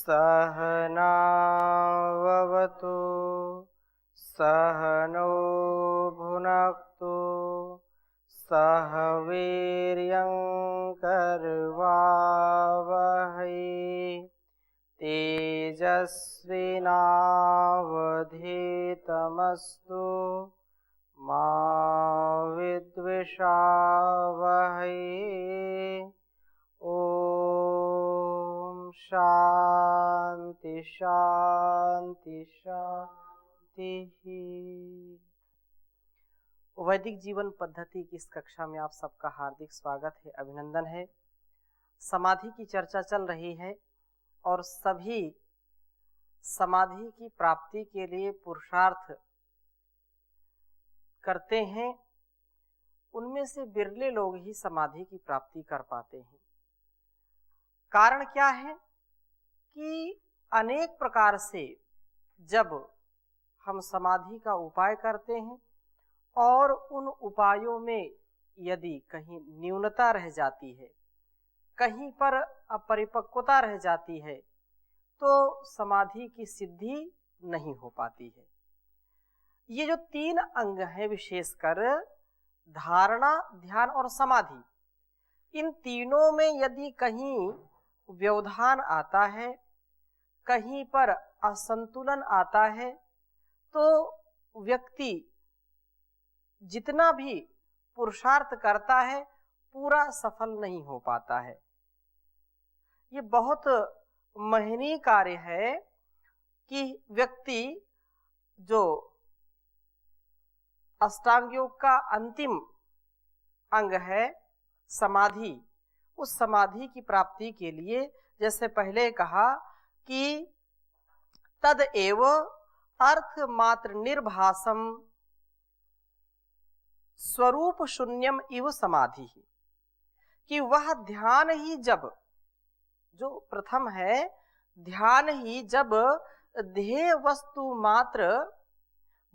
सहनाववतु सहनो भुनक्तु सह वीर्यं करवावहै तेजस्विनावधीतमस्तु मा विद्विषावहै। ओम शांति शांति शांति। वैदिक जीवन पद्धति की इस कक्षा में आप सबका हार्दिक स्वागत है, अभिनंदन है। समाधि की चर्चा चल रही है और सभी समाधि की प्राप्ति के लिए पुरुषार्थ करते हैं। उनमें से बिरले लोग ही समाधि की प्राप्ति कर पाते हैं। कारण क्या है कि अनेक प्रकार से जब हम समाधि का उपाय करते हैं और उन उपायों में यदि कहीं न्यूनता रह जाती है, कहीं पर अपरिपक्वता रह जाती है, तो समाधि की सिद्धि नहीं हो पाती है। ये जो तीन अंग हैं, विशेषकर धारणा, ध्यान और समाधि, इन तीनों में यदि कहीं व्यवधान आता है, कहीं पर असंतुलन आता है, तो व्यक्ति जितना भी पुरुषार्थ करता है पूरा सफल नहीं हो पाता है। ये बहुत महनीय कार्य है कि व्यक्ति जो अष्टांग योग का अंतिम अंग है समाधि, उस समाधि की प्राप्ति के लिए जैसे पहले कहा कि तद एव अर्थ मात्र निर्भासम स्वरूप शून्यम इव समाधि, कि वह ध्यान ही जब, जो प्रथम है ध्यान ही जब ध्येय वस्तु मात्र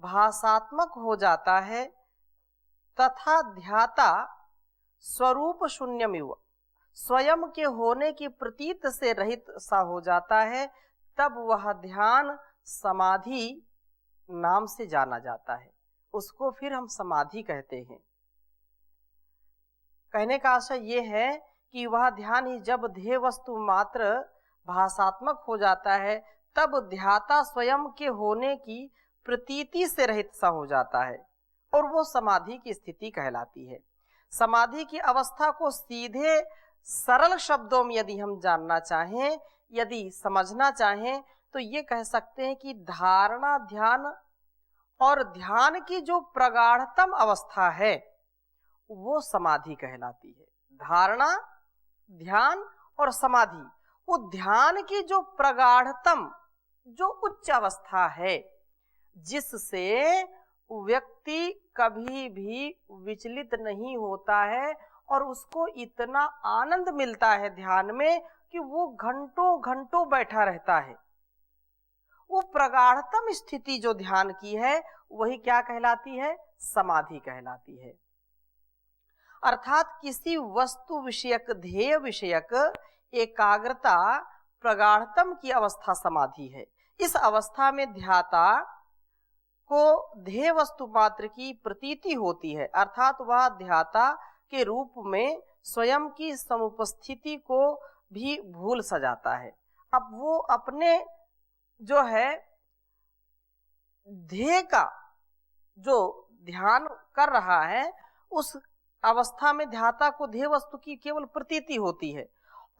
भासात्मक हो जाता है तथा ध्याता स्वरूप शून्यमिव, स्वयं के होने की प्रतीत से रहित सा हो जाता है, तब वह ध्यान समाधि नाम से जाना जाता है। उसको फिर हम समाधि कहते हैं। कहने का आशय ये है कि वह ध्यान ही जब ध्येय वस्तु मात्र भासात्मक हो जाता है, तब ध्याता स्वयं के होने की प्रतीति से रहित सा हो जाता है और वो समाधि की स्थिति कहलाती है। समाधि की अवस्था को सीधे सरल शब्दों में यदि हम जानना चाहें, यदि समझना चाहें, तो ये कह सकते हैं कि धारणा, ध्यान और ध्यान की जो प्रगाढ़तम अवस्था है वो समाधि कहलाती है। धारणा, ध्यान और समाधि, वो ध्यान की जो प्रगाढ़तम, जो उच्च अवस्था है, जिससे व्यक्ति कभी भी विचलित नहीं होता है और उसको इतना आनंद मिलता है ध्यान में कि वो घंटों घंटों बैठा रहता है। वो प्रगाढ़तम स्थिति जो ध्यान की है वही क्या कहलाती है? समाधि कहलाती है। अर्थात किसी वस्तु विषयक, ध्येय विषयक एकाग्रता प्रगाढ़तम की अवस्था समाधि है। इस अवस्था में ध्याता को ध्येय वस्तु मात्र की प्रतीति होती है, अर्थात वह ध्याता के रूप में स्वयं की समुपस्थिति को भी भूल सा जाता है। अब वो अपने जो है ध्येय का जो ध्यान कर रहा है, उस अवस्था में ध्याता को ध्येय वस्तु की केवल प्रतीति होती है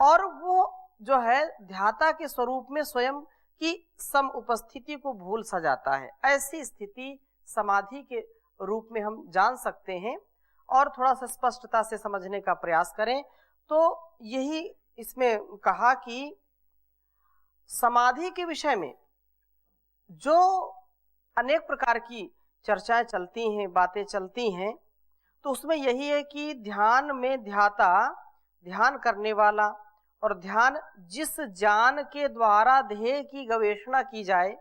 और वो जो है ध्याता के स्वरूप में स्वयं की सम उपस्थिति को भूल सा जाता है। ऐसी स्थिति समाधि के रूप में हम जान सकते हैं। और थोड़ा सा स्पष्टता से समझने का प्रयास करें तो यही इसमें कहा कि समाधि के विषय में जो अनेक प्रकार की चर्चाएं चलती हैं, बातें चलती हैं, तो उसमें यही है कि ध्यान में ध्येता, ध्यान करने वाला, और ध्यान जिस ज्ञान के द्वारा ध्येय की गवेषणा की जाए,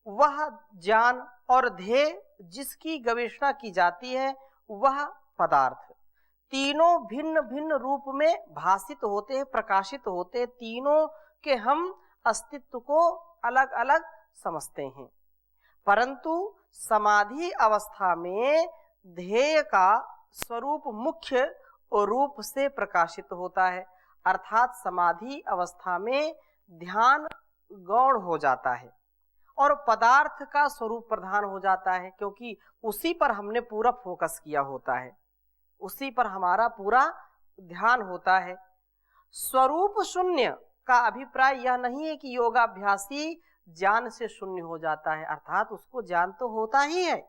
वह ज्ञान और ध्येय जिसकी गवेषणा की जाती है वह पदार्थ, तीनों भिन्न भिन्न रूप में भासित होते हैं, प्रकाशित होते हैं। तीनों के हम अस्तित्व को अलग अलग समझते हैं, परंतु समाधि अवस्था में ध्येय का स्वरूप मुख्य रूप से प्रकाशित होता है, अर्थात समाधि अवस्था में ध्यान गौण हो जाता है और पदार्थ का स्वरूप प्रधान हो जाता है, क्योंकि उसी पर हमने पूरा फोकस किया होता है, उसी पर हमारा पूरा ध्यान होता है। स्वरूप शून्य का अभिप्राय यह नहीं है कि योगाभ्यासी ज्ञान से शून्य हो जाता है, अर्थात उसको ज्ञान तो होता ही है।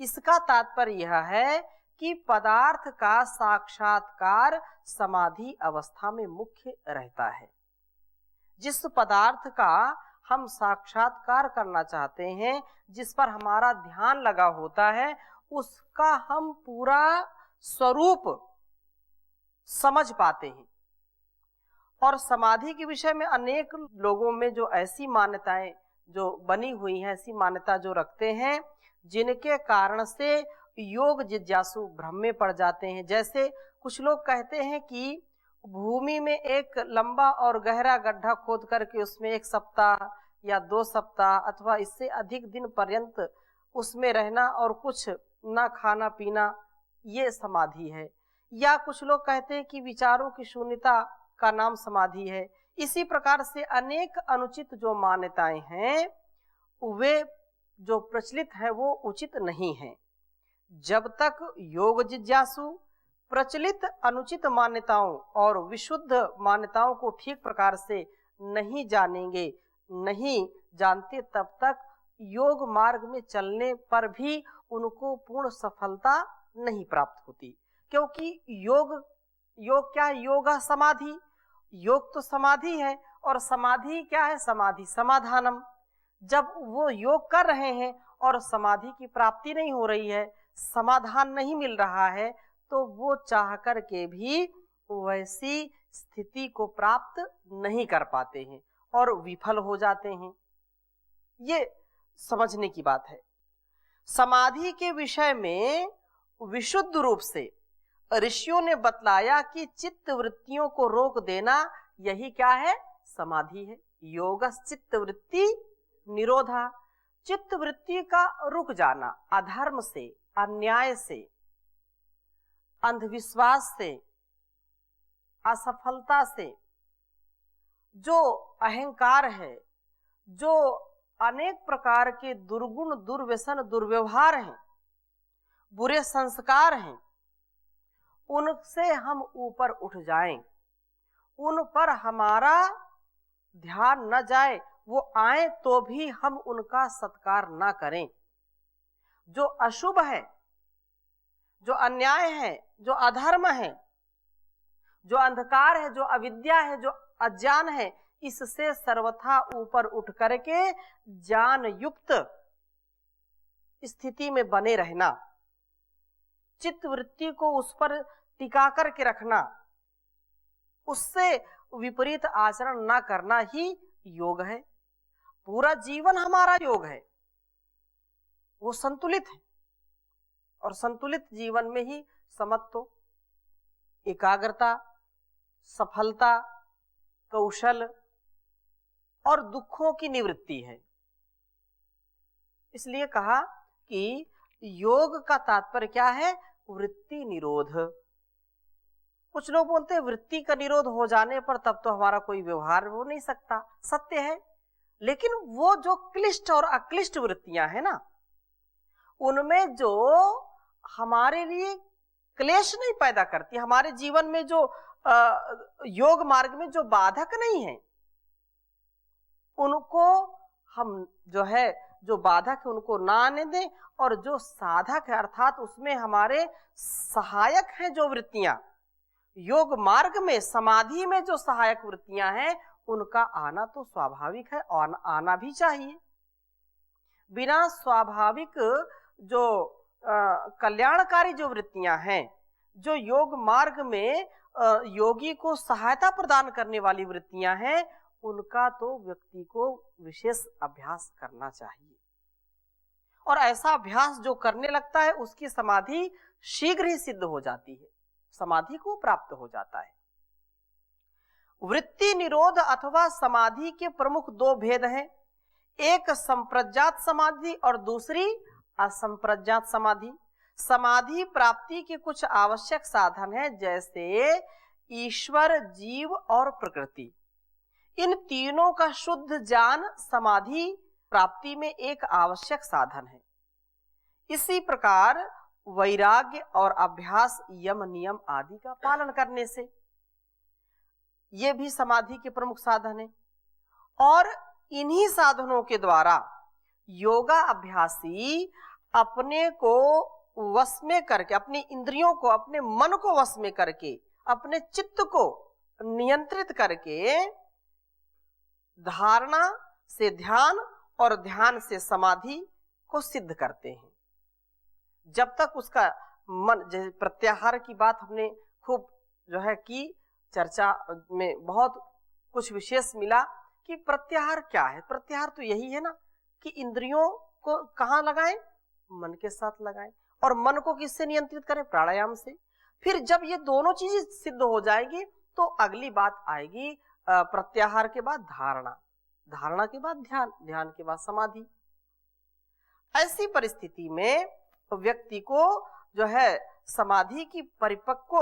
इसका तात्पर्य यह है कि पदार्थ का साक्षात्कार समाधि अवस्था में मुख्य रहता है। जिस पदार्थ का हम साक्षात्कार करना चाहते हैं, जिस पर हमारा ध्यान लगा होता है, उसका हम पूरा स्वरूप समझ पाते हैं। और समाधि के विषय में अनेक लोगों में जो ऐसी मान्यताएं जो बनी हुई हैं, ऐसी मान्यता जो रखते हैं, जिनके कारण से योग जिज्ञासु भ्रम में पड़ जाते हैं। जैसे कुछ लोग कहते हैं कि भूमि में एक लंबा और गहरा गड्ढा खोद करके उसमें 1 सप्ताह या 2 सप्ताह अथवा इससे अधिक दिन पर्यंत उसमें रहना और कुछ ना खाना पीना, ये समाधि है। या कुछ लोग कहते हैं कि विचारों की शून्यता का नाम समाधि है। इसी प्रकार से अनेक अनुचित जो मान्यताएं हैं, वे जो प्रचलित है वो उचित नहीं है। जब तक योग जिज्ञासु प्रचलित अनुचित मान्यताओं और विशुद्ध मान्यताओं को ठीक प्रकार से नहीं जानेंगे, नहीं जानते, तब तक योग मार्ग में चलने पर भी उनको पूर्ण सफलता नहीं प्राप्त होती। क्योंकि योग क्या है? योग समाधि, योग तो समाधि है, और समाधि क्या है? समाधि समाधानम। जब वो योग कर रहे हैं और समाधि की प्राप्ति नहीं हो रही है, समाधान नहीं मिल रहा है, तो वो चाह कर के भी वैसी स्थिति को प्राप्त नहीं कर पाते हैं और विफल हो जाते हैं। ये समझने की बात है। समाधि के विषय में विशुद्ध रूप से ऋषियों ने बतलाया कि चित्त वृत्तियों को रोक देना, यही क्या है? समाधि है। योगस् चित्त वृत्ति निरोधा, चित्त वृत्ति का रुक जाना, अधर्म से, अन्याय से, अंधविश्वास से, असफलता से, जो अहंकार है, जो अनेक प्रकार के दुर्गुण, दुर्व्यसन, दुर्व्यवहार हैं, बुरे संस्कार हैं, उनसे हम ऊपर उठ जाएं, उन पर हमारा ध्यान न जाए, वो आए तो भी हम उनका सत्कार न करें। जो अशुभ है, जो अन्याय है, जो अधर्म है, जो अंधकार है, जो अविद्या है, जो अज्ञान है, इससे सर्वथा ऊपर उठ करके ज्ञान युक्त स्थिति में बने रहना, चित्त वृत्ति को उस पर टिका करके रखना, उससे विपरीत आचरण ना करना ही योग है। पूरा जीवन हमारा योग है, वो संतुलित है, और संतुलित जीवन में ही समत्व, एकाग्रता, सफलता, कौशल और दुखों की निवृत्ति है। इसलिए कहा कि योग का तात्पर्य क्या है? वृत्ति निरोध। कुछ लोग बोलते हैं वृत्ति का निरोध हो जाने पर तब तो हमारा कोई व्यवहार हो नहीं सकता। सत्य है, लेकिन वो जो क्लिष्ट और अक्लिष्ट वृत्तियां हैं ना, उनमें जो हमारे लिए क्लेश नहीं पैदा करती, हमारे जीवन में जो योग मार्ग में जो बाधक नहीं है, उनको हम जो है, जो बाधक है उनको ना आने दें, और जो साधक है अर्थात उसमें हमारे सहायक हैं जो वृत्तियां, योग मार्ग में समाधि में जो सहायक वृत्तियां हैं, उनका आना तो स्वाभाविक है और आना भी चाहिए। बिना स्वाभाविक जो कल्याणकारी जो वृत्तियां हैं, जो योग मार्ग में योगी को सहायता प्रदान करने वाली वृत्तियां हैं, उनका तो व्यक्ति को विशेष अभ्यास करना चाहिए। और ऐसा अभ्यास जो करने लगता है, उसकी समाधि शीघ्र ही सिद्ध हो जाती है, समाधि को प्राप्त हो जाता है। वृत्ति निरोध अथवा समाधि के प्रमुख दो भेद हैं, एक संप्रज्ञात समाधि और दूसरी असंप्रज्ञात समाधि। समाधि प्राप्ति के कुछ आवश्यक साधन हैं, जैसे ईश्वर, जीव और प्रकृति। इन तीनों का शुद्ध ज्ञान समाधि प्राप्ति में एक आवश्यक साधन है। इसी प्रकार वैराग्य और अभ्यास, यम नियम आदि का पालन करने से ये भी समाधि के प्रमुख साधन है। और इन्हीं साधनों के द्वारा योगा अभ्यासी अपने को वश में करके, अपनी इंद्रियों को, अपने मन को वश में करके, अपने चित्त को नियंत्रित करके धारणा से ध्यान और ध्यान से समाधि को सिद्ध करते हैं। जब तक उसका मन, जैसे प्रत्याहार की बात हमने खूब की, चर्चा में बहुत कुछ विशेष मिला कि प्रत्याहार क्या है। प्रत्याहार तो यही है ना कि इंद्रियों को कहाँ लगाएं, मन के साथ लगाएं, और मन को किससे नियंत्रित करें, प्राणायाम से। फिर जब ये दोनों चीजें सिद्ध हो जाएगी तो अगली बात आएगी प्रत्याहार के बाद धारणा, धारणा के बाद ध्यान, ध्यान के बाद समाधि। ऐसी परिस्थिति में व्यक्ति को समाधि की परिपक्व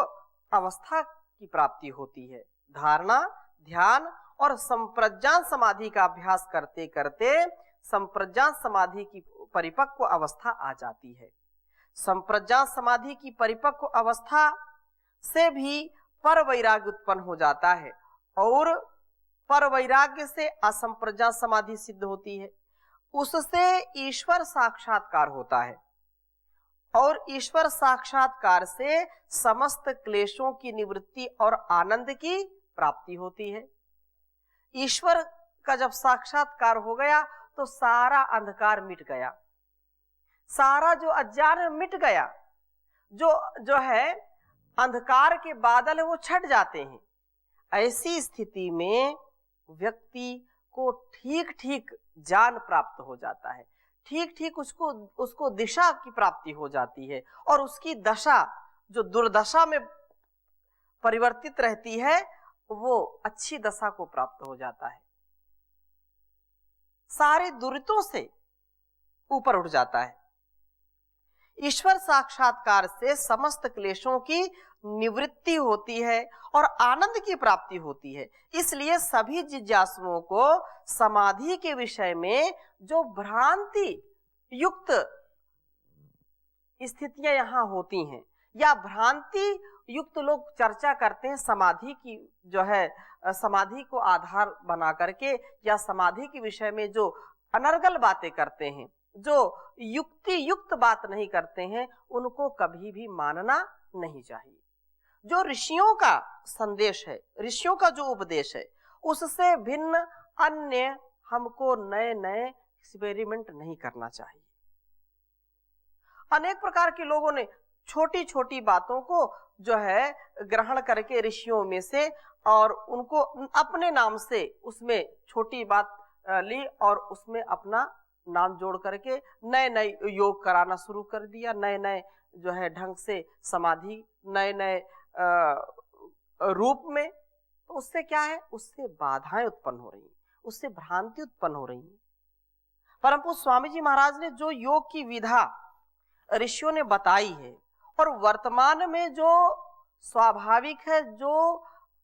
अवस्था की प्राप्ति होती है। धारणा, ध्यान और संप्रज्ञात समाधि का अभ्यास करते करते संप्रज्ञात समाधि की परिपक्व अवस्था आ जाती है। संप्रज्ञात समाधि की परिपक्व अवस्था से भी पर वैराग्य उत्पन्न हो जाता है, और पर वैराग्य से असंप्रज्ञात समाधि सिद्ध होती है। उससे ईश्वर साक्षात्कार होता है, और ईश्वर साक्षात्कार से समस्त क्लेशों की निवृत्ति और आनंद की प्राप्ति होती है। ईश्वर का जब साक्षात्कार हो गया तो सारा अंधकार मिट गया, सारा जो अज्ञान मिट गया, जो है अंधकार के बादल वो छट जाते हैं। ऐसी स्थिति में व्यक्ति को ठीक ठीक ज्ञान प्राप्त हो जाता है, ठीक ठीक उसको दिशा की प्राप्ति हो जाती है, और उसकी दशा जो दुर्दशा में परिवर्तित रहती है वो अच्छी दशा को प्राप्त हो जाता है, सारे दुरितों से ऊपर उठ जाता है। ईश्वर साक्षात्कार से समस्त क्लेशों की निवृत्ति होती है और आनंद की प्राप्ति होती है। इसलिए सभी जिज्ञासुओं को समाधि के विषय में जो भ्रांति युक्त स्थितियां यहाँ होती हैं, या भ्रांति युक्त लोग चर्चा करते हैं समाधि की, समाधि को आधार बना करके, या समाधि के विषय में जो अनर्गल बातें करते हैं, जो युक्ति युक्त बात नहीं करते हैं, उनको कभी भी मानना नहीं चाहिए। जो ऋषियों का संदेश है, ऋषियों का जो उपदेश है, उससे भिन्न अन्य हमको नए नए एक्सपेरिमेंट नहीं करना चाहिए। अनेक प्रकार के लोगों ने छोटी छोटी बातों को ग्रहण करके ऋषियों में से, और उनको अपने नाम से उसमें छोटी बात ली और उसमें अपना नाम जोड़ करके नए नए योग कराना शुरू कर दिया, नए नए ढंग से समाधि, नए नए रूप में। तो उससे क्या है, उससे बाधाएं उत्पन्न हो रही हैं, उससे भ्रांति उत्पन्न हो रही है। परम पूज्य स्वामी जी महाराज ने जो योग की विधा ऋषियों ने बताई है, और वर्तमान में जो स्वाभाविक है, जो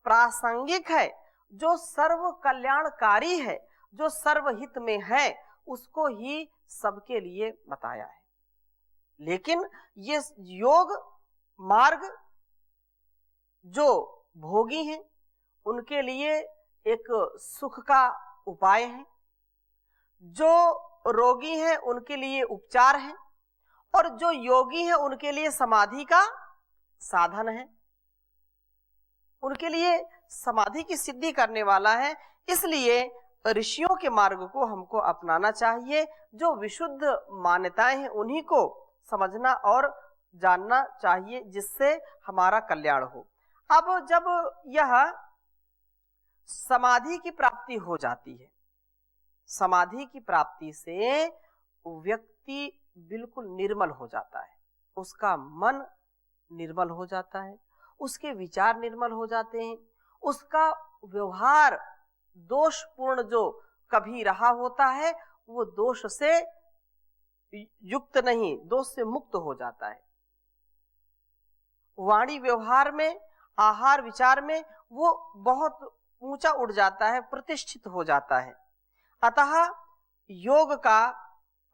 प्रासंगिक है, जो सर्व कल्याणकारी है, जो सर्वहित में है, उसको ही सबके लिए बताया है। लेकिन ये योग मार्ग जो भोगी हैं उनके लिए एक सुख का उपाय है, जो रोगी हैं उनके लिए उपचार है, और जो योगी हैं उनके लिए समाधि का साधन है, उनके लिए समाधि की सिद्धि करने वाला है। इसलिए ऋषियों के मार्ग को हमको अपनाना चाहिए। जो विशुद्ध मान्यताएं हैं उन्हीं को समझना और जानना चाहिए, जिससे हमारा कल्याण हो। अब जब यह समाधि की प्राप्ति हो जाती है, समाधि की प्राप्ति से व्यक्ति बिल्कुल निर्मल हो जाता है, उसका मन निर्मल हो जाता है, उसके विचार निर्मल हो जाते हैं, उसका व्यवहार दोषपूर्ण जो कभी रहा होता है वो दोष से युक्त नहीं, दोष से मुक्त हो जाता है। वाणी व्यवहार में, आहार विचार में वो बहुत ऊंचा उठ जाता है, प्रतिष्ठित हो जाता है। अतः योग का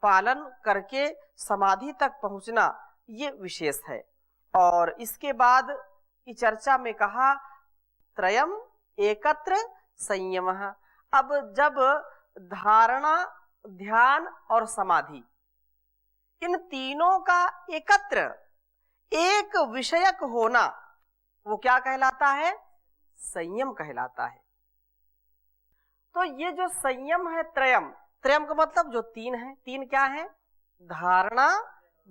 पालन करके समाधि तक पहुंचना ये विशेष है। और इसके बाद की चर्चा में कहा त्रयम एकत्र संयमः। अब जब धारणा, ध्यान और समाधि इन तीनों का एकत्र एक विषयक होना वो क्या कहलाता है? संयम कहलाता है। तो ये जो संयम है त्रयम, त्रयम का मतलब जो तीन है, तीन क्या है? धारणा,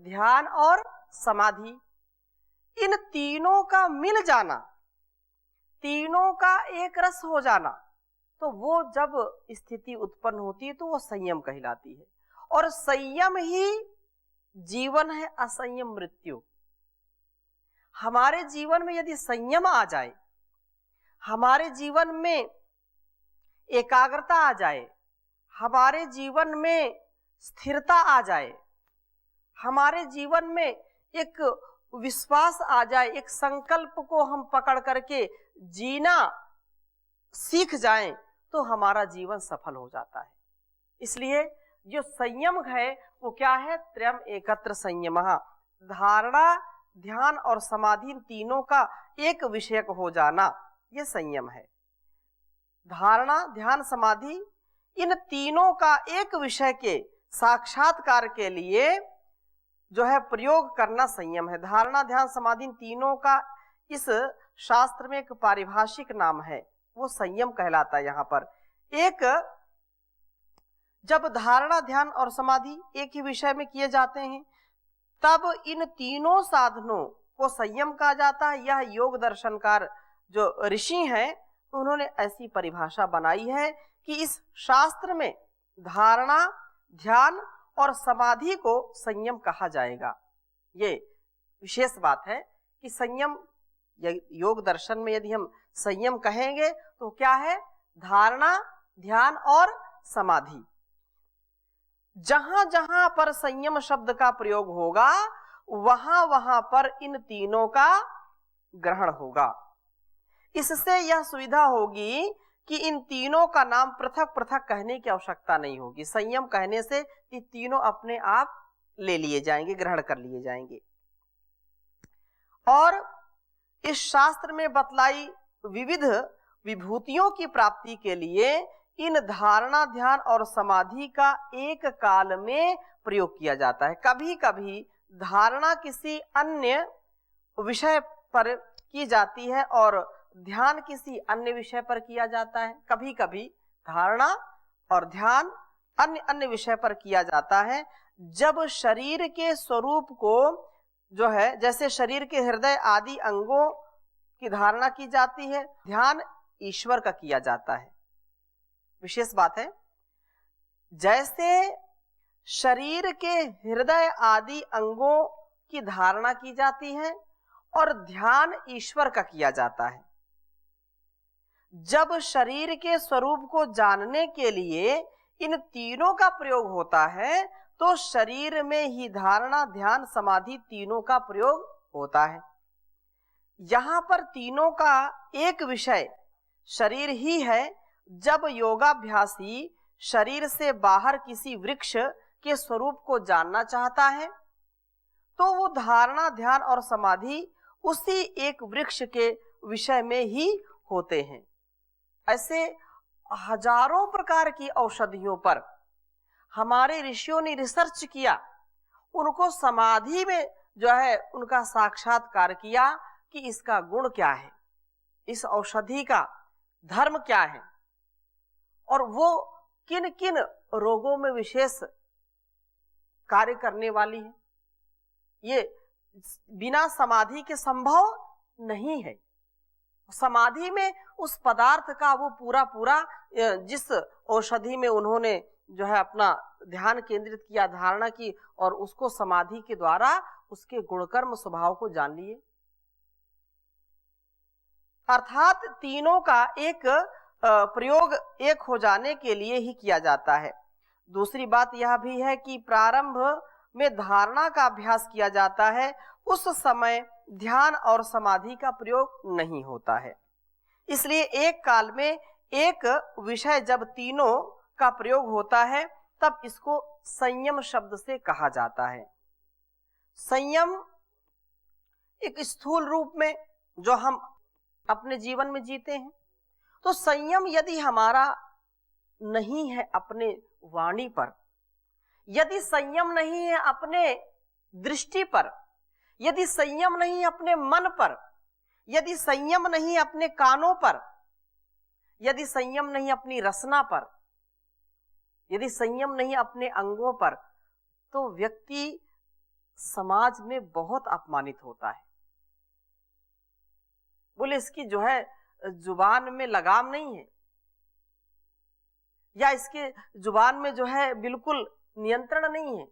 ध्यान और समाधि। इन तीनों का मिल जाना, तीनों का एक रस हो जाना, तो वो जब स्थिति उत्पन्न होती है तो वो संयम कहलाती है। और संयम ही जीवन है, असंयम मृत्यु। हमारे जीवन में यदि संयम आ जाए, हमारे जीवन में एकाग्रता आ जाए, हमारे जीवन में स्थिरता आ जाए, हमारे जीवन में एक विश्वास आ जाए, एक संकल्प को हम पकड़ करके जीना सीख जाएं, तो हमारा जीवन सफल हो जाता है। इसलिए जो संयम है वो क्या है? त्रयम एकत्र संयमः। धारणा, ध्यान और समाधि तीनों का एक विषयक हो जाना, ये संयम है। धारणा, ध्यान, समाधि इन तीनों का एक विषय के साक्षात्कार के लिए जो है प्रयोग करना संयम है। धारणा, ध्यान, समाधि तीनों का इस शास्त्र में एक पारिभाषिक नाम है, वो संयम कहलाता है। यहाँ पर एक जब धारणा, ध्यान और समाधि एक ही विषय में किए जाते हैं तब इन तीनों साधनों को संयम कहा जाता है। यह योग दर्शनकार जो ऋषि हैं उन्होंने ऐसी परिभाषा बनाई है कि इस शास्त्र में धारणा, ध्यान और समाधि को संयम कहा जाएगा। ये विशेष बात है कि संयम, योग दर्शन में यदि हम संयम कहेंगे तो क्या है? धारणा, ध्यान और समाधि। जहां जहां पर संयम शब्द का प्रयोग होगा वहां वहां पर इन तीनों का ग्रहण होगा। इससे यह सुविधा होगी कि इन तीनों का नाम पृथक पृथक कहने की आवश्यकता नहीं होगी। संयम कहने से ये तीनों अपने आप ले लिए जाएंगे, ग्रहण कर लिए जाएंगे। और इस शास्त्र में बतलाई विविध विभूतियों की प्राप्ति के लिए इन धारणा, ध्यान और समाधि का एक काल में प्रयोग किया जाता है। कभी कभी धारणा किसी अन्य विषय पर की जाती है और ध्यान किसी अन्य विषय पर किया जाता है। कभी कभी धारणा और ध्यान अन्य अन्य विषय पर किया जाता है। जब शरीर के स्वरूप को जो है, जैसे शरीर के हृदय आदि अंगों की धारणा की जाती है, ध्यान ईश्वर का किया जाता है। विशेष बात है, जैसे शरीर के हृदय आदि अंगों की धारणा की जाती है और ध्यान ईश्वर का किया जाता है। जब शरीर के स्वरूप को जानने के लिए इन तीनों का प्रयोग होता है तो शरीर में ही धारणा, ध्यान, समाधि तीनों का प्रयोग होता है। यहां पर तीनों का एक विषय शरीर ही है। जब योगाभ्यासी शरीर से बाहर किसी वृक्ष के स्वरूप को जानना चाहता है तो वो धारणा, ध्यान और समाधि उसी एक वृक्ष के विषय में ही होते हैं। ऐसे हजारों प्रकार की औषधियों पर हमारे ऋषियों ने रिसर्च किया, उनको समाधि में जो है उनका साक्षात्कार किया कि इसका गुण क्या है, इस औषधि का धर्म क्या है और वो किन किन रोगों में विशेष कार्य करने वाली है। ये बिना समाधि के संभव नहीं है। समाधि में उस पदार्थ का वो पूरा पूरा, जिस औषधि में उन्होंने जो है अपना ध्यान केंद्रित किया, धारणा की और उसको समाधि के द्वारा उसके गुणकर्म स्वभाव को जान लिए। अर्थात तीनों का एक प्रयोग एक हो जाने के लिए ही किया जाता है। दूसरी बात यह भी है कि प्रारंभ में धारणा का अभ्यास किया जाता है, उस समय ध्यान और समाधि का प्रयोग नहीं होता है। इसलिए एक काल में एक विषय जब तीनों का प्रयोग होता है तब इसको संयम शब्द से कहा जाता है। संयम एक स्थूल रूप में जो हम अपने जीवन में जीते हैं, तो संयम यदि हमारा नहीं है अपने वाणी पर, यदि संयम नहीं है अपने दृष्टि पर, यदि संयम नहीं अपने मन पर, यदि संयम नहीं अपने कानों पर, यदि संयम नहीं अपनी रसना पर, यदि संयम नहीं अपने अंगों पर, तो व्यक्ति समाज में बहुत अपमानित होता है। बोले इसकी जो है जुबान में लगाम नहीं है, या इसके जुबान में जो है बिल्कुल नियंत्रण नहीं है,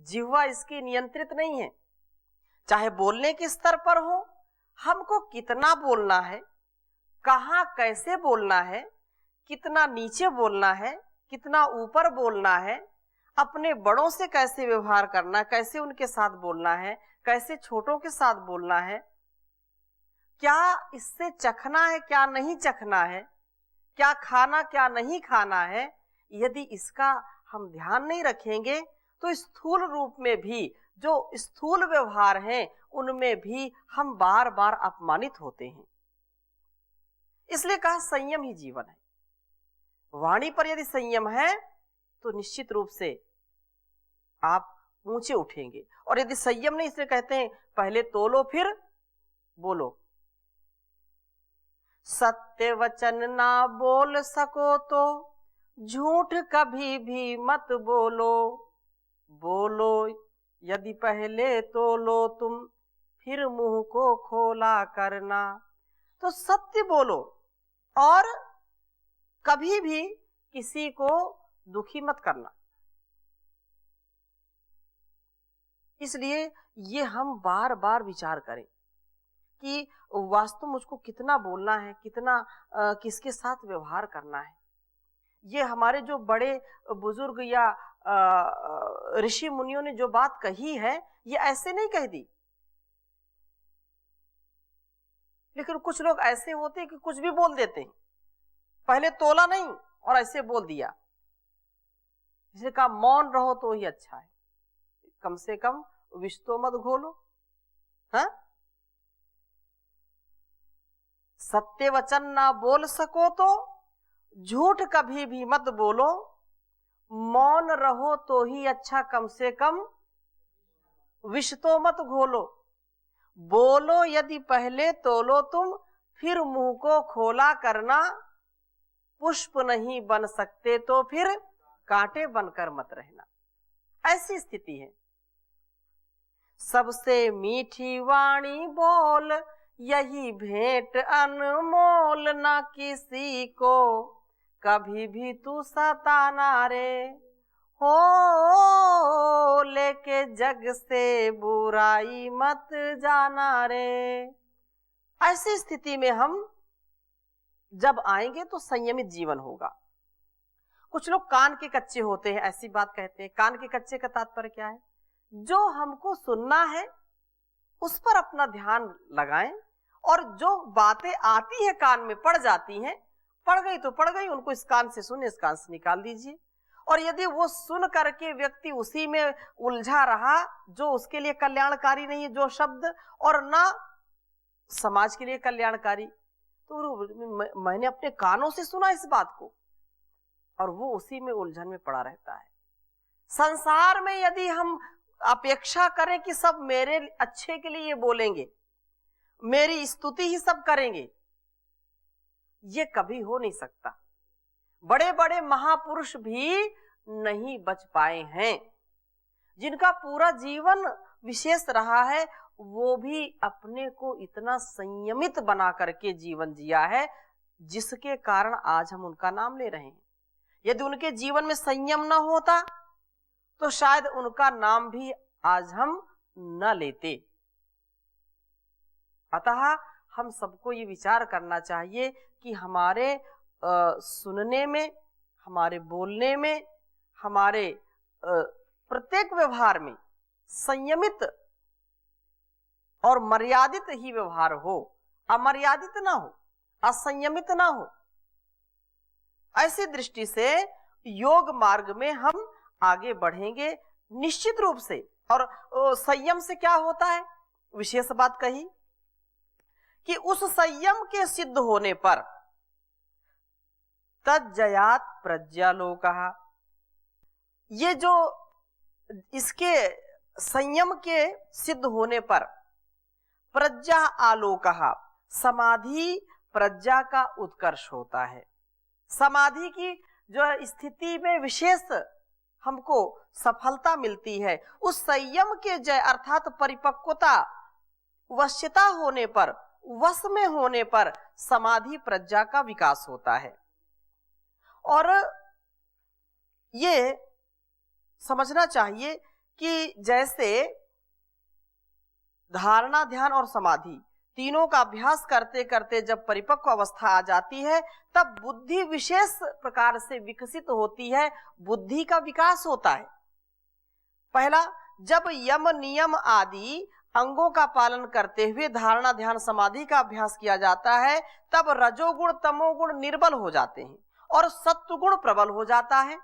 जिह्वा इसकी नियंत्रित नहीं है। चाहे बोलने के स्तर पर हो, हमको कितना बोलना है, कहाँ कैसे बोलना है, कितना नीचे बोलना है, कितना ऊपर बोलना है, अपने बड़ों से कैसे व्यवहार करना, कैसे उनके साथ बोलना है, कैसे छोटों के साथ बोलना है, क्या इससे चखना है क्या नहीं चखना है, क्या खाना क्या नहीं खाना है, यदि इसका हम ध्यान नहीं रखेंगे तो स्थूल रूप में भी जो स्थूल व्यवहार हैं उनमें भी हम बार बार अपमानित होते हैं। इसलिए कहा संयम ही जीवन है। वाणी पर यदि संयम है तो निश्चित रूप से आप ऊंचे उठेंगे, और यदि संयम नहीं, इसलिए कहते हैं पहले तोलो फिर बोलो। सत्य वचन ना बोल सको तो झूठ कभी भी मत बोलो, बोलो यदि पहले तोलो तुम फिर मुंह को खोला करना। तो सत्य बोलो और कभी भी किसी को दुखी मत करना। इसलिए ये हम बार बार विचार करें कि वास्तव मुझको कितना बोलना है, कितना किसके साथ व्यवहार करना है। ये हमारे जो बड़े बुजुर्ग या ऋषि मुनियों ने जो बात कही है, ये ऐसे नहीं कह दी। लेकिन कुछ लोग ऐसे होते हैं कि कुछ भी बोल देते हैं, पहले तोला नहीं और ऐसे बोल दिया। इसने कहा मौन रहो तो ही अच्छा है, कम से कम विष तो मत घोलो। हाँ, सत्य वचन ना बोल सको तो झूठ कभी भी मत बोलो, मौन रहो तो ही अच्छा, कम से कम विष तो मत घोलो। बोलो यदि पहले तोलो तुम फिर मुंह को खोला करना, पुष्प नहीं बन सकते तो फिर कांटे बनकर मत रहना। ऐसी स्थिति है। सबसे मीठी वाणी बोल, यही भेंट अनमोल, ना किसी को कभी भी तू सताना रे, हो लेके जग से बुराई मत जाना रे। ऐसी स्थिति में हम जब आएंगे तो संयमित जीवन होगा। कुछ लोग कान के कच्चे होते हैं, ऐसी बात कहते हैं। कान के कच्चे का तात्पर्य क्या है? जो हमको सुनना है उस पर अपना ध्यान लगाएं, और जो बातें आती है कान में पड़ जाती हैं, पड़ गई तो पड़ गई, उनको इस कान से सुने, इस कान से निकाल दीजिए। और यदि वो सुन करके व्यक्ति उसी में उलझा रहा जो उसके लिए कल्याणकारी नहीं है, जो शब्द, और ना समाज के लिए कल्याणकारी, तो मैंने अपने कानों से सुना इस बात को, और वो उसी में उलझन में पड़ा रहता है। संसार में यदि हम अपेक्षा करें कि सब मेरे अच्छे के लिए बोलेंगे, मेरी स्तुति ही सब करेंगे, ये कभी हो नहीं सकता। बड़े बड़े महापुरुष भी नहीं बच पाए हैं। जिनका पूरा जीवन विशेष रहा है, वो भी अपने को इतना संयमित बना करके जीवन जिया है, जिसके कारण आज हम उनका नाम ले रहे हैं। यदि उनके जीवन में संयम न होता तो शायद उनका नाम भी आज हम न लेते। अतः हम सबको ये विचार करना चाहिए कि हमारे सुनने में, हमारे बोलने में, हमारे प्रत्येक व्यवहार में संयमित और मर्यादित ही व्यवहार हो, अमर्यादित ना हो, असंयमित ना हो। ऐसी दृष्टि से योग मार्ग में हम आगे बढ़ेंगे निश्चित रूप से। और संयम से क्या होता है, विशेष बात कही कि उस संयम के सिद्ध होने पर तज्जयात प्रज्ञालोकः, ये जो इसके संयम के सिद्ध होने पर प्रज्ञा आलोकः, समाधि प्रज्ञा का उत्कर्ष होता है। समाधि की जो स्थिति में विशेष हमको सफलता मिलती है, उस संयम के जय अर्थात परिपक्वता, वश्यता होने पर, वश में होने पर समाधि प्रज्ञा का विकास होता है। और ये समझना चाहिए कि जैसे धारणा, ध्यान और समाधि तीनों का अभ्यास करते करते जब परिपक्व अवस्था आ जाती है, तब बुद्धि विशेष प्रकार से विकसित होती है, बुद्धि का विकास होता है। पहला, जब यम नियम आदि अंगों का पालन करते हुए धारणा, ध्यान, समाधि का अभ्यास किया जाता है, तब रजोगुण तमोगुण निर्बल हो जाते हैं और सत्व गुण प्रबल हो जाता है।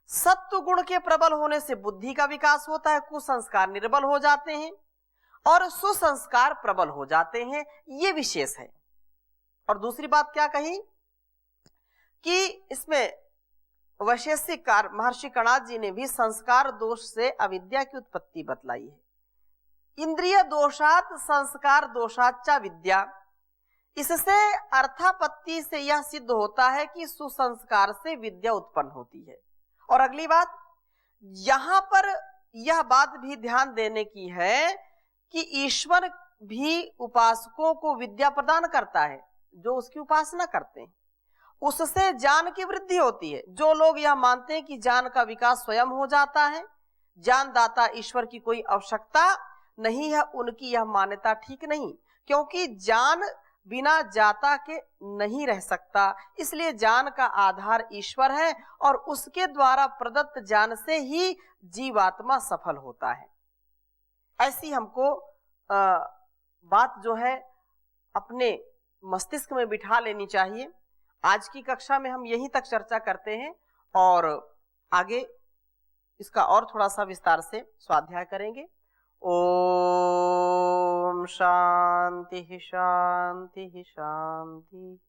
सत्व गुण के प्रबल होने से बुद्धि का विकास होता है, कुसंस्कार निर्बल हो जाते हैं और सुसंस्कार प्रबल हो जाते हैं। ये विशेष है। और दूसरी बात क्या कही कि इसमें वैशेषिककार महर्षि कणाद जी ने भी संस्कार दोष से अविद्या की उत्पत्ति बतलाई है। इंद्रिय दोषात संस्कार दोषाच्च विद्या, इससे अर्थापत्ति से यह सिद्ध होता है कि सुसंस्कार से विद्या उत्पन्न होती है। और अगली बात, यहां पर यह बात भी ध्यान देने की है कि ईश्वर भी उपासकों को विद्या प्रदान करता है, जो उसकी उपासना करते हैं उससे ज्ञान की वृद्धि होती है। जो लोग यह मानते हैं कि ज्ञान का विकास स्वयं हो जाता है, ज्ञानदाता ईश्वर की कोई आवश्यकता नहीं है, उनकी यह मान्यता ठीक नहीं, क्योंकि ज्ञान बिना ज्ञाता के नहीं रह सकता। इसलिए ज्ञान का आधार ईश्वर है और उसके द्वारा प्रदत्त ज्ञान से ही जीवात्मा सफल होता है। ऐसी हमको बात जो है अपने मस्तिष्क में बिठा लेनी चाहिए। आज की कक्षा में हम यहीं तक चर्चा करते हैं और आगे इसका और थोड़ा सा विस्तार से स्वाध्याय करेंगे। ओम शांति शांति शांति।